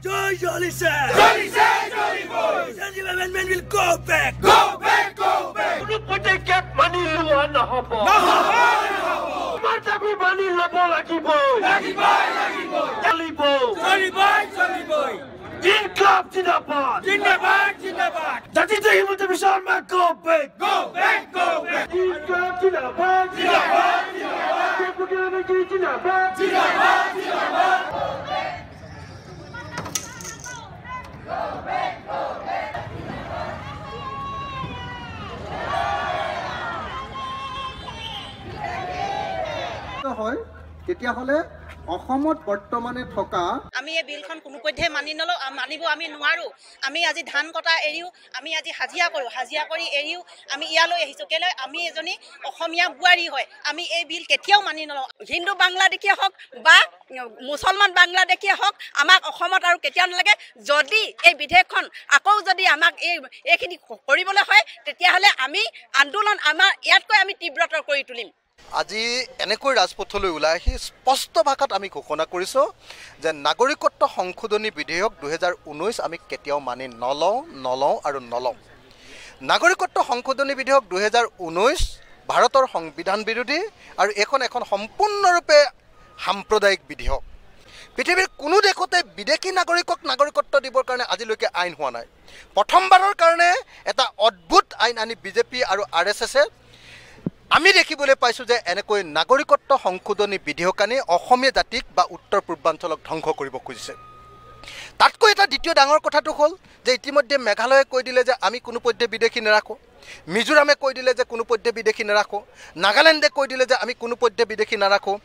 Joy Jolly sir. Jolly sir, Jolly boy. Sanjeev men will go back. Go back, go back. Unu pote get money luwa na hobo. Na hobo, na hobo. Martabi money lobo lagibo. Lagibo, lagibo. Jolly boy. Jolly boy, Jolly boy. Inclab Jindabad. Jindabad, Jindabad. That is the Himanta Bisharma. Go back. Go back, go back. Inclab Jindabad. Jindabad, Jindabad. Jindabad, Jindabad, Jindabad. হয় তেতিয়া হলে অসমত বৰ্তমানে থকা আমি এই বিলখন কোনো পধ্যে মানিব আমি নোৱাৰো আমি আজি ধান কটা এৰিও আমি আজি হাজিয়া কৰি এৰিও আমি ইয়ালৈ আহিছো কেলে আমি এজনী অসমীয়া বুৱাৰী হয় আমি এই বিল কেতিয়াও মানি নলওঁ হিন্দু বাংলাদেশী হওক বা মুছলমান বাংলাদেশী হওক আমাক অসমত আৰু কেতিয়াও নালাগে যদি এই বিধেয়কখন আকৌ যদি আমাক এইখিনি কৰিবলৈ হয় তেতিয়াহ'লে আমি আন্দোলন আমাৰ ইয়াতকৈ আমি তীব্ৰতৰ কৰি তুলিম আজি এনেকৈ ৰাজপথলৈ ওলাই আহি স্পষ্ট ভাষাত আমি ঘোষণা কৰিছোঁ যে নাগৰিকত্ব সংশোধনী বিধেয়ক 2019 আমি কেতিয়াও মানি নলওঁ আৰু নলওঁ নাগৰিকত্ব সংশোধনী বিধেয়ক 2019 ভাৰতৰ সংবিধান বিৰোধী আৰু এখন সম্পূৰ্ণৰূপে সাম্প্ৰদায়িক বিধেয়ক পৃথিৱীৰ কোনো দেশতে বিদেশী নাগৰিকক নাগৰিকত্ব দিবৰ কাৰণে আজিলৈকে আইন হোৱা নাই প্ৰথমবাৰৰ কাৰণে এটা অদ্ভুত আইন আনি বিজেপি আৰু আৰএছএছে আমি দেখিবলৈ পাইছোঁ যে এনেকৈ নাগৰিকত্ব সংশোধনী বিধেয়ক আনি অসমীয়া জাতিক বা উত্তৰ পূৰ্বাঞ্চলক ধ্বংস কৰিব খুজিছে তাতকৈ এটা দ্বিতীয় ডাঙৰ কথাটো হ'ল যে ইতিমধ্যে মেঘালয়ে কৈ দিলে যে আমি কোনো পধ্যে বিদেশী নাৰাখোঁ মিজোৰামে কৈ দিলে যে কোনো পধ্যে বিদেশী নাৰাখোঁ নাগালেণ্ডে কৈ দিলে যে আমি কোনো পধ্যে বিদেশী নাৰাখোঁ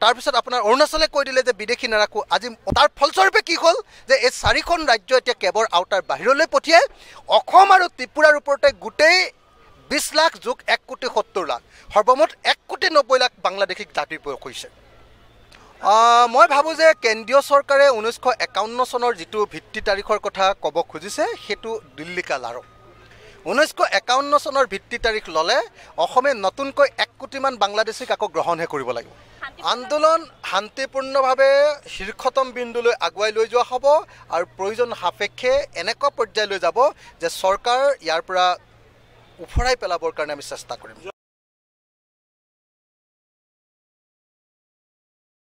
তাৰপিছত আপোনাৰ অৰুণাচলে কৈ দিলে যে বিদেশী নাৰাখোঁ আজি তাৰ ফলস্বৰূপে কি হ'ল যে এই চাৰিখন ৰাজ্য এতিয়া কেৱল আউটাৰ বাহিৰলৈ পঠিয়াই অসম আৰু ত্ৰিপুৰাৰ ওপৰতে গোটেই 20 লাখ যোগ 1 কোটি 70 লাখ সৰ্বমুঠ 1 কোটি 90 লাখ বাংলাদেশীক জাতিৰ প্ৰয়োগ হৈছে মই ভাবোঁ যে কেন্দ্ৰীয় চৰকাৰে 1951 চনৰ যিটো ভিত্তি তাৰিখৰ কথা ক'ব খুজিছে সেইটো দিল্লী কা লাৰু 1951 চনৰ ভিত্তি তাৰিখ ল'লে অসমে নতুনকৈ 1 কোটিমান বাংলাদেশীক আকৌ গ্ৰহণহে কৰিব লাগিব আন্দোলন শান্তিপূৰ্ণভাৱে শীৰ্ষতম বিন্দুলৈ আগুৱাই লৈ যোৱা হ'ব আৰু প্ৰয়োজন সাপেক্ষে এনেকুৱা পৰ্যায়লৈ যাব যে চৰকাৰ ইয়াৰ পৰা উফৰাই পেলাবৰ কাৰণে আমি চেষ্টা কৰিম